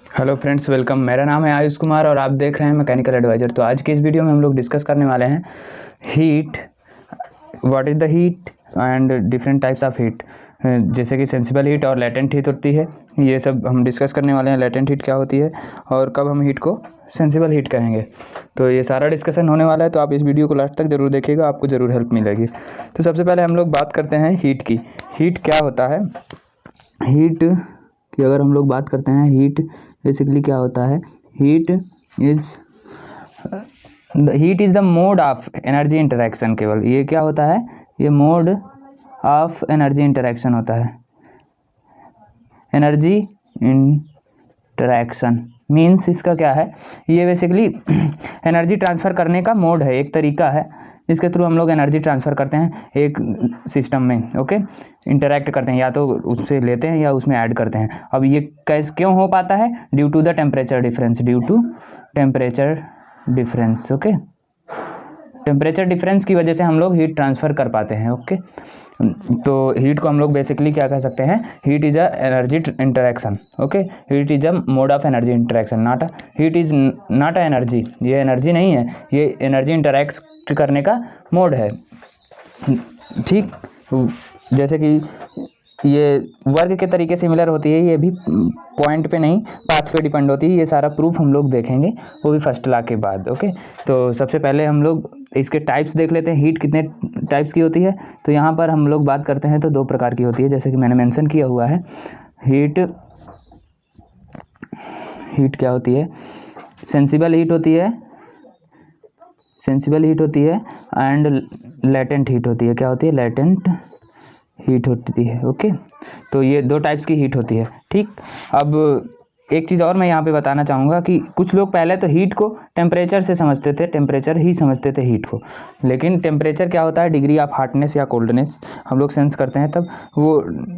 Hello friends, welcome. मेरा नाम है आयुष कुमार और आप देख रहे हैं मैकेनिकल एडवाइज़र। तो आज की इस वीडियो में हम लोग डिस्कस करने वाले हैं heat, what is the heat and different types of heat, जैसे कि सेंसिबल हीट और लेटेंट हीट होती है। ये सब हम डिस्कस करने वाले हैं। लेटेंट हीट क्या होती है और कब हम हीट को सेंसिबल हीट कहेंगे, तो ये सारा डिस्कशन होने वाला है। तो आप इस वीडियो को लास्ट तक ज़रूर देखिएगा, आपको ज़रूर हेल्प मिलेगी। तो सबसे पहले हम लोग बात करते हैं हीट की। हीट क्या होता है? हीट की अगर हम लोग बात करते हैं, हीट बेसिकली क्या होता है? Heat is the mode of energy interaction. केवल ये क्या होता है? ये मोड ऑफ एनर्जी इंटरेक्शन होता है। एनर्जी इंटरेक्शन मीन्स इसका क्या है? ये बेसिकली एनर्जी ट्रांसफ़र करने का मोड है, एक तरीका है जिसके थ्रू हम लोग एनर्जी ट्रांसफ़र करते हैं एक सिस्टम में। ओके, इंटरैक्ट करते हैं, या तो उससे लेते हैं या उसमें ऐड करते हैं। अब ये कैसे क्यों हो पाता है? Due to the temperature difference. Due to temperature difference. Okay, temperature difference की वजह से हम लोग हीट ट्रांसफ़र कर पाते हैं। ओके, तो हीट को हम लोग बेसिकली क्या कह सकते हैं? Heat is a energy interaction. Okay, heat is a mode of energy interaction, not heat is not a energy. ये एनर्जी नहीं है, ये एनर्जी इंटरेक्ट करने का मोड है। ठीक, जैसे कि ये वर्ग के तरीके सिमिलर होती है, ये भी पॉइंट पे नहीं पाथ पे डिपेंड होती है। ये सारा प्रूफ हम लोग देखेंगे, वो भी फर्स्ट लॉ के बाद। ओके, तो सबसे पहले हम लोग इसके टाइप्स देख लेते हैं। हीट कितने टाइप्स की होती है? तो यहाँ पर हम लोग बात करते हैं तो दो प्रकार की होती है, जैसे कि मैंने मेंशन किया हुआ है। हीट क्या होती है? सेंसिबल हीट होती है, सेंसिबल हीट होती है एंड लेटेंट हीट होती है। क्या होती है? लेटेंट हीट होती है। ओके, तो ये दो टाइप्स की हीट होती है। ठीक, अब एक चीज़ और मैं यहाँ पे बताना चाहूँगा कि कुछ लोग पहले तो हीट को टेम्परेचर से समझते थे, टेम्परेचर ही समझते थे हीट को। लेकिन टेम्परेचर क्या होता है? डिग्री ऑफ हार्डनेस या कोल्डनेस हम लोग सेंस करते हैं, तब वो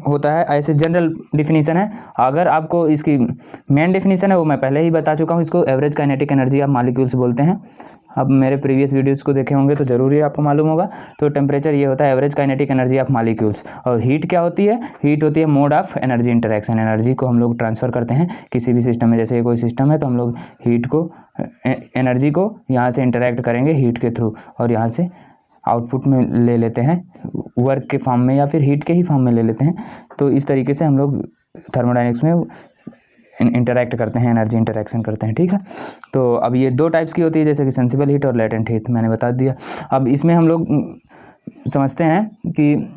होता है। ऐसे जनरल डिफिनीसन है। अगर आपको इसकी मेन डिफिनीसन है वो मैं पहले ही बता चुका हूँ। इसको average kinetic energy of molecules बोलते हैं। अब मेरे प्रीवियस वीडियोस को देखे होंगे तो ज़रूर ही आपको मालूम होगा। तो टेम्परेचर ये होता है average kinetic energy of molecules. और हीट क्या होती है? हीट होती है mode of energy interaction. Energy को हम लोग ट्रांसफ़र करते हैं किसी भी सिस्टम में। जैसे ये कोई सिस्टम है तो हम लोग हीट को, एनर्जी को यहाँ से इंटरेक्ट करेंगे हीट के थ्रू, और यहाँ से आउटपुट में ले लेते हैं, वर्क के फॉर्म में या फिर हीट के ही फॉर्म में ले लेते हैं। तो इस तरीके से हम लोग थर्मोडायनेमिक्स में इंटरैक्ट करते हैं, एनर्जी इंटरेक्शन करते हैं। ठीक है, तो अब ये दो टाइप्स की होती है, जैसे कि सेंसिबल हीट और लेटेंट हीट, मैंने बता दिया। अब इसमें हम लोग समझते हैं कि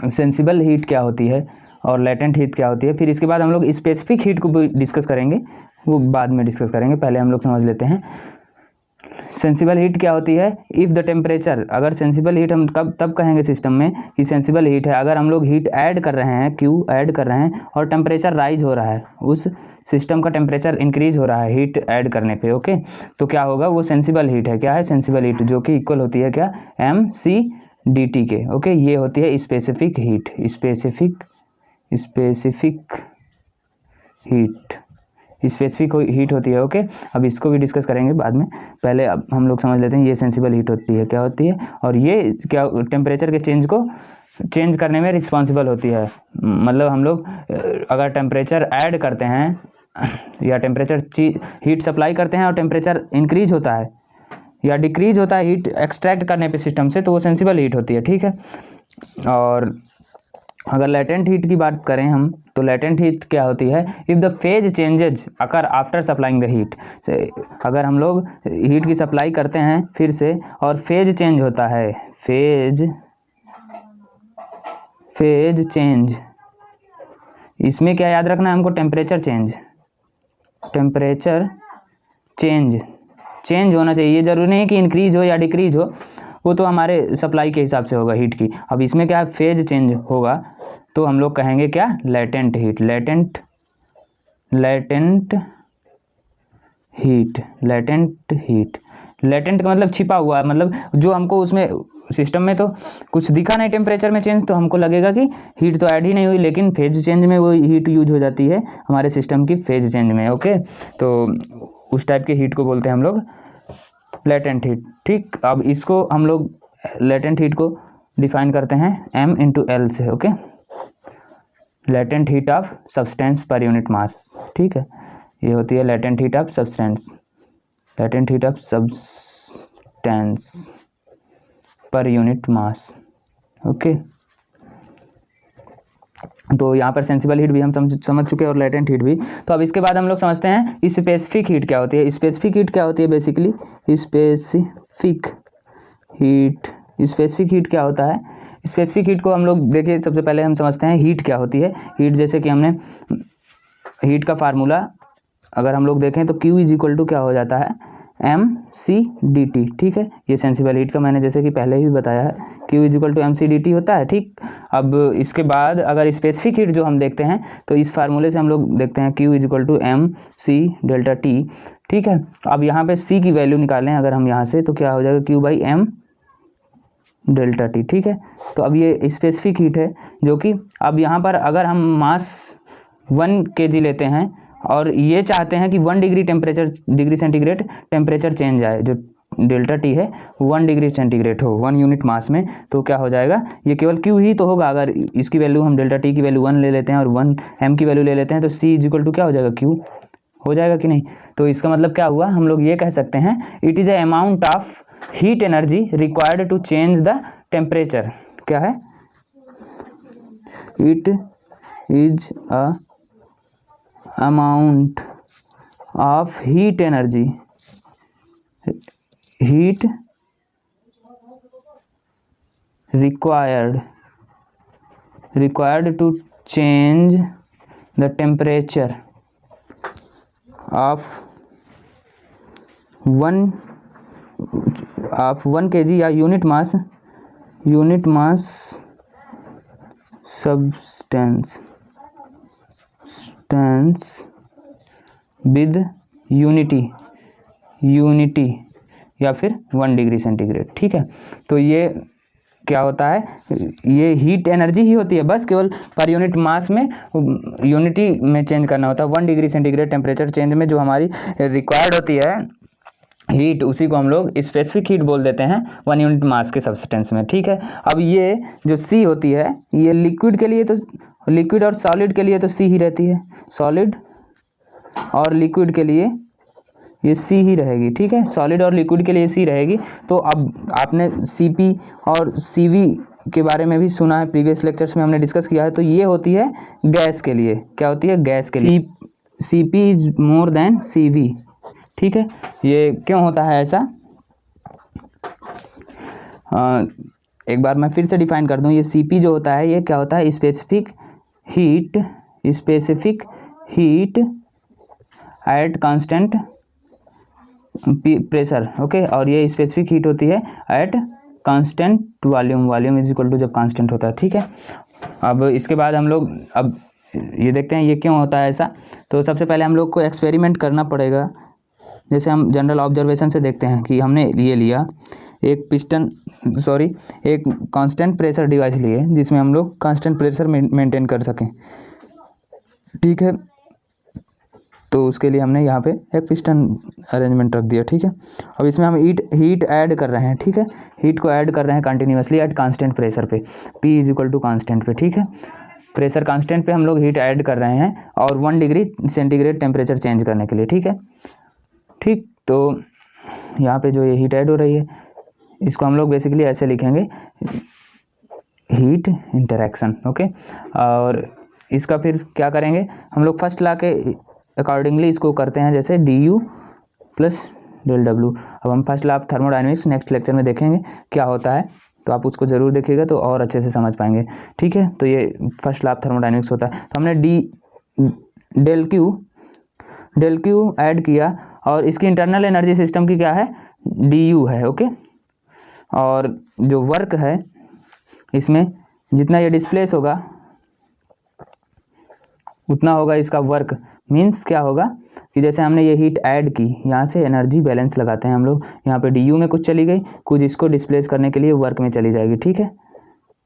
सेंसिबल हीट क्या होती है और लेटेंट हीट क्या होती है। फिर इसके बाद हम लोग स्पेसिफिक हीट को भी डिस्कस करेंगे, वो बाद में डिस्कस करेंगे। पहले हम लोग समझ लेते हैं सेंसिबल हीट क्या होती है। इफ़ द टेम्परेचर, अगर सेंसिबल हीट हम कब तब कहेंगे सिस्टम में कि सेंसिबल हीट है, अगर हम लोग हीट ऐड कर रहे हैं, क्यू ऐड कर रहे हैं और टेम्परेचर राइज हो रहा है, उस सिस्टम का टेम्परेचर इंक्रीज हो रहा है हीट ऐड करने पे। ओके, तो क्या होगा? वो सेंसिबल हीट है। क्या है? सेंसिबल हीट, जो कि इक्वल होती है क्या? mc/dt के। ओके, ये होती है स्पेसिफिक हीट। स्पेसिफिक हीट होती है। ओके, अब इसको भी डिस्कस करेंगे बाद में। पहले अब हम लोग समझ लेते हैं ये सेंसिबल हीट होती है क्या होती है, और ये क्या टेम्परेचर के चेंज को चेंज करने में रिस्पॉन्सिबल होती है। मतलब हम लोग अगर टेम्परेचर ऐड करते हैं या टेम्परेचर हीट सप्लाई करते हैं और टेम्परेचर इंक्रीज होता है या डिक्रीज होता है हीट एक्सट्रैक्ट करने पे सिस्टम से, तो वो सेंसिबल हीट होती है। ठीक है, और अगर लेटेंट हीट की बात करें हम, तो लेटेंट हीट क्या होती है? If the phase changes occur after supplying the heat, अगर हम लोग हीट की सप्लाई करते हैं फिर से और फेज चेंज होता है, फेज चेंज, इसमें क्या याद रखना है हमको? टेम्परेचर चेंज होना चाहिए। ये जरूरी नहीं कि इंक्रीज हो या डिक्रीज हो, वो तो हमारे सप्लाई के हिसाब से होगा हीट की। अब इसमें क्या है? फेज चेंज होगा, तो हम लोग कहेंगे क्या? Latent heat. लेटेंट का मतलब छिपा हुआ, मतलब जो हमको उसमें सिस्टम में तो कुछ दिखा नहीं टेम्परेचर में चेंज, तो हमको लगेगा कि हीट तो ऐड ही नहीं हुई, लेकिन फेज चेंज में वो हीट यूज हो जाती है हमारे सिस्टम की फेज चेंज में। ओके, तो उस टाइप के हीट को बोलते हैं हम लोग लेटेंट हीट। ठीक, अब इसको हम लोग लेटेंट हीट को डिफाइन करते हैं m/L से। Okay, latent heat of substance per unit mass. ठीक है, ये होती है latent heat of substance, latent heat of substance per unit mass. Okay, तो यहाँ पर सेंसिबल हीट भी हम समझ चुके हैं और लेटेंट हीट भी। तो अब इसके बाद हम लोग समझते हैं स्पेसिफिक हीट क्या होती है। स्पेसिफिक हीट क्या होती है? बेसिकली स्पेसिफिक हीट क्या होता है? स्पेसिफिक हीट को हम लोग देखिए, सबसे पहले हम समझते हैं हीट क्या होती है। हीट जैसे कि हमने हीट का फार्मूला अगर हम लोग देखें तो Q = क्या हो जाता है? mc/dt। ठीक है, ये सेंसिबल हीट का मैंने जैसे कि पहले ही बताया है, Q = mc/dt होता है। ठीक, अब इसके बाद अगर स्पेसिफिक हीट जो हम देखते हैं तो इस फार्मूले से हम लोग देखते हैं Q = mc∆T। ठीक है, अब यहाँ पे C की वैल्यू निकालें अगर हम यहाँ से, तो क्या हो जाएगा? Q/m∆T। ठीक है, तो अब ये स्पेसिफिक हीट है जो कि अब यहाँ पर अगर हम मास 1 kg लेते हैं और ये चाहते हैं कि 1 डिग्री सेंटीग्रेड टेम्परेचर चेंज आए, जो ∆T है 1 डिग्री सेंटीग्रेड हो 1 यूनिट मास में, तो क्या हो जाएगा? ये केवल Q ही तो होगा। अगर इसकी वैल्यू हम ∆T की वैल्यू 1 ले लेते हैं और 1 m की वैल्यू ले लेते हैं तो C = क्या हो जाएगा? Q हो जाएगा कि नहीं? तो इसका मतलब क्या हुआ? हम लोग ये कह सकते हैं it is a amount of heat energy required to change the temperature. क्या है? It is a amount of heat energy required to change the temperature of 1 kg या unit mass substance with unity या फिर 1 degree centigrade. ठीक है, तो ये क्या होता है? ये हीट एनर्जी ही होती है, बस केवल पर यूनिट मास में यूनिटी में चेंज करना होता है। 1 डिग्री सेंटीग्रेड टेम्परेचर चेंज में जो हमारी रिक्वायर्ड होती है हीट, उसी को हम लोग स्पेसिफिक हीट बोल देते हैं 1 यूनिट मास के सब्सटेंस में। ठीक है, अब ये जो C होती है, ये लिक्विड के लिए तो लिक्विड और सॉलिड के लिए तो C ही रहती है, सॉलिड और लिक्विड के लिए ये C ही रहेगी। ठीक है, सॉलिड और लिक्विड के लिए C रहेगी। तो अब आपने Cp और Cv के बारे में भी सुना है, प्रीवियस लेक्चर्स में हमने डिस्कस किया है। तो ये होती है गैस के लिए। क्या होती है? गैस के लिए Cp is more than Cv। ठीक है, ये क्यों होता है ऐसा? एक बार मैं फिर से डिफाइन कर दूं। ये Cp जो होता है, ये क्या होता है? Specific heat at constant pressure. Okay, और ये स्पेसिफिक हीट होती है at constant volume is equal to जब कांस्टेंट होता है। ठीक है, अब इसके बाद हम लोग अब ये देखते हैं ये क्यों होता है ऐसा। तो सबसे पहले हम लोग को एक्सपेरिमेंट करना पड़ेगा। जैसे हम जनरल ऑब्जर्वेशन से देखते हैं कि हमने ये लिया एक एक कांस्टेंट प्रेशर डिवाइस लिए, जिसमें हम लोग कांस्टेंट प्रेशर मेंटेन कर सकें। ठीक है, तो उसके लिए हमने यहाँ पे एक पिस्टन अरेंजमेंट रख दिया। ठीक है, अब इसमें हम हीट ऐड कर रहे हैं। ठीक है, हीट को ऐड कर रहे हैं कंटिन्यूसली एट कांस्टेंट प्रेशर पे, P = कांस्टेंट पे। ठीक है, प्रेशर कांस्टेंट पे हम लोग हीट ऐड कर रहे हैं और 1 डिग्री सेंटीग्रेड टेम्परेचर चेंज करने के लिए। ठीक है, ठीक, तो यहाँ पे जो ये हीट ऐड हो रही है, इसको हम लोग बेसिकली ऐसे लिखेंगे, हीट इंटरेक्शन। ओके, और इसका फिर क्या करेंगे हम लोग? फर्स्ट लॉ के अकॉर्डिंगली इसको करते हैं, जैसे du + ΔW। अब हम first law of thermodynamics next lecture में देखेंगे क्या होता है, तो आप उसको ज़रूर देखिएगा तो और अच्छे से समझ पाएंगे। ठीक है, तो ये फर्स्ट लॉ ऑफ थर्मोडायनेमिक्स होता है। तो हमने ΔQ ऐड किया और इसकी इंटरनल एनर्जी सिस्टम की क्या है? du है। ओके, और जो वर्क है इसमें जितना ये डिस्प्लेस होगा उतना होगा इसका वर्क। मीन्स क्या होगा कि जैसे हमने ये हीट ऐड की, यहाँ से एनर्जी बैलेंस लगाते हैं हम लोग। यहाँ पे du में कुछ चली गई, कुछ इसको डिस्प्लेस करने के लिए वर्क में चली जाएगी। ठीक है,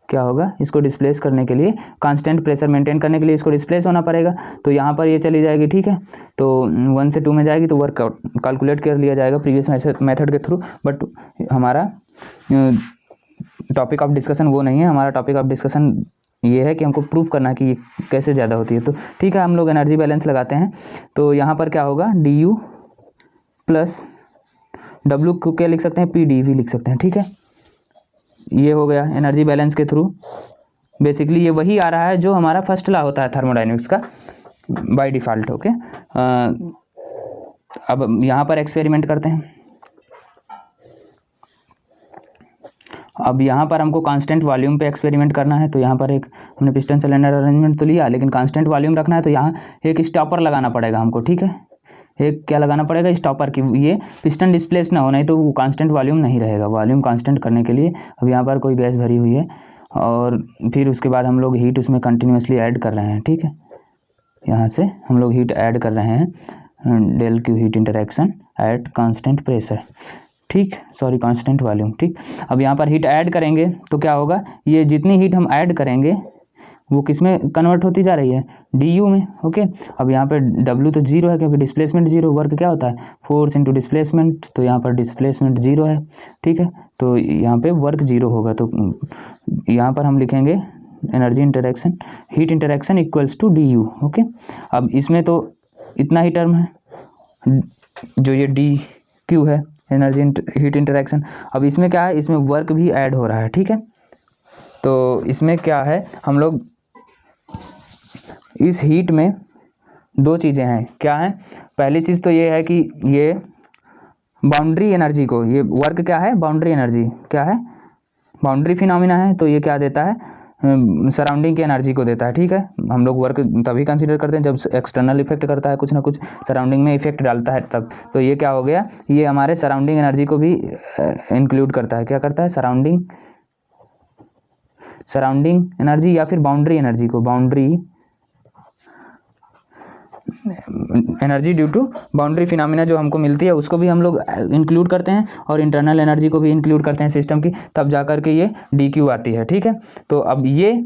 क्या होगा? इसको डिस्प्लेस करने के लिए, कांस्टेंट प्रेशर मेंटेन करने के लिए इसको डिस्प्लेस होना पड़ेगा, तो यहाँ पर ये चली जाएगी। ठीक है, तो 1 से 2 में जाएगी तो वर्क कैलकुलेट कर लिया जाएगा प्रीवियस मेथड के थ्रू। बट हमारा टॉपिक ऑफ डिस्कशन वो नहीं है। हमारा टॉपिक ऑफ डिस्कशन ये है कि हमको प्रूफ करना है कि ये कैसे ज़्यादा होती है। तो ठीक है, हम लोग एनर्जी बैलेंस लगाते हैं। तो यहाँ पर क्या होगा, डी यू प्लस डब्ल्यू को क्या लिख सकते हैं, पी डी वी लिख सकते हैं। ठीक है, ये हो गया एनर्जी बैलेंस के थ्रू। बेसिकली ये वही आ रहा है जो हमारा फर्स्ट लॉ होता है थर्मोडाइनमिक्स का बाय डिफ़ॉल्ट। ओके, अब यहाँ पर एक्सपेरिमेंट करते हैं। अब यहाँ पर हमको कांस्टेंट वॉल्यूम पे एक्सपेरिमेंट करना है। तो यहाँ पर एक हमने पिस्टन सिलेंडर अरेंजमेंट तो लिया, लेकिन कांस्टेंट वॉल्यूम रखना है तो यहाँ एक स्टॉपर लगाना पड़ेगा हमको। ठीक है, एक क्या लगाना पड़ेगा, स्टॉपर की, ये पिस्टन डिस्प्लेस ना हो, नहीं तो वो कांस्टेंट वॉल्यूम नहीं रहेगा। वॉल्यूम कांस्टेंट करने के लिए अब यहाँ पर कोई गैस भरी हुई है और फिर उसके बाद हम लोग हीट उसमें कंटिन्यूसली ऐड कर रहे हैं। ठीक है, यहाँ से हम लोग हीट ऐड कर रहे हैं, del Q heat interaction at constant pressure. ठीक, सॉरी कांस्टेंट वॉल्यूम। ठीक, अब यहाँ पर हीट ऐड करेंगे तो क्या होगा, ये जितनी हीट हम ऐड करेंगे वो किस में कन्वर्ट होती जा रही है, डी यू में। ओके, अब यहाँ पे डब्ल्यू तो जीरो है क्योंकि डिस्प्लेसमेंट जीरो, वर्क क्या होता है, फोर्स इंटू डिस्प्लेसमेंट, तो यहाँ पर डिस्प्लेसमेंट जीरो है। ठीक है, तो यहाँ पे वर्क जीरो होगा। तो यहाँ पर हम लिखेंगे energy interaction, heat interaction equals to D U. Okay, अब इसमें तो इतना ही टर्म है जो ये डी क्यू है, एनर्जी हीट इंटरेक्शन। अब इसमें क्या है, इसमें वर्क भी ऐड हो रहा है। ठीक है, तो इसमें क्या है, हम लोग इस हीट में दो चीज़ें हैं। क्या है, पहली चीज़ तो ये है कि ये बाउंड्री एनर्जी को, ये वर्क क्या है, बाउंड्री एनर्जी क्या है, बाउंड्री फिनोमिना है। तो ये क्या देता है, सराउंडिंग की एनर्जी को देता है। ठीक है, हम लोग वर्क तभी कंसीडर करते हैं जब एक्सटर्नल इफेक्ट करता है, कुछ ना कुछ सराउंडिंग में इफेक्ट डालता है तब। तो ये क्या हो गया, ये हमारे सराउंडिंग एनर्जी को भी इंक्लूड करता है। क्या करता है, सराउंडिंग एनर्जी या फिर बाउंड्री एनर्जी को, boundary energy due to boundary phenomena जो हमको मिलती है उसको भी हम लोग इंक्लूड करते हैं और इंटरनल एनर्जी को भी इंक्लूड करते हैं सिस्टम की, तब जा कर के ये डी क्यू आती है। ठीक है, तो अब ये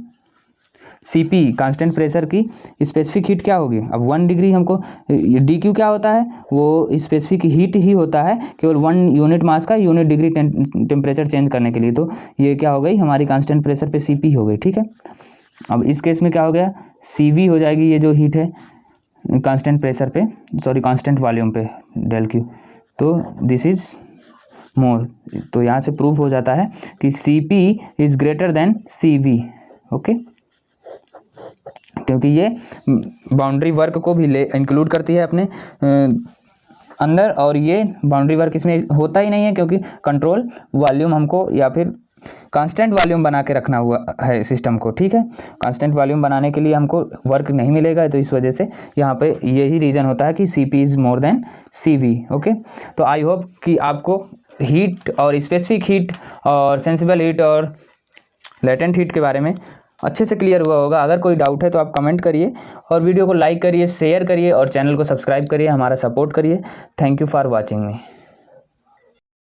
सी पी कांस्टेंट प्रेशर की स्पेसिफिक हीट क्या होगी, अब 1 डिग्री हमको, डी क्यू क्या होता है, वो स्पेसिफिक हीट ही होता है केवल 1 यूनिट मास का यूनिट डिग्री टेम्परेचर चेंज करने के लिए। तो ये क्या हो गई, हमारी कांस्टेंट प्रेशर पे सी पी हो गई। ठीक है, अब इस केस में क्या हो गया, सी वी हो जाएगी ये जो हीट है कांस्टेंट प्रेशर पे, सॉरी कांस्टेंट वॉल्यूम पे, डेल क्यू। तो दिस इज मोर, तो यहाँ से प्रूफ हो जाता है कि C P is greater than C V. Okay, क्योंकि ये बाउंड्री वर्क को भी इंक्लूड करती है अपने अंदर, और ये बाउंड्री वर्क इसमें होता ही नहीं है क्योंकि कंट्रोल वॉल्यूम हमको या फिर कांस्टेंट वॉल्यूम बना के रखना हुआ है सिस्टम को। ठीक है, कांस्टेंट वॉल्यूम बनाने के लिए हमको वर्क नहीं मिलेगा, तो इस वजह से यहाँ पे यही रीज़न होता है कि C P is more than C V. Okay, तो आई होप कि आपको हीट और स्पेसिफिक हीट और सेंसिबल हीट और लेटेंट हीट के बारे में अच्छे से क्लियर हुआ होगा। अगर कोई डाउट है तो आप कमेंट करिए और वीडियो को लाइक करिए, शेयर करिए और चैनल को सब्सक्राइब करिए, हमारा सपोर्ट करिए। Thank you for watching me.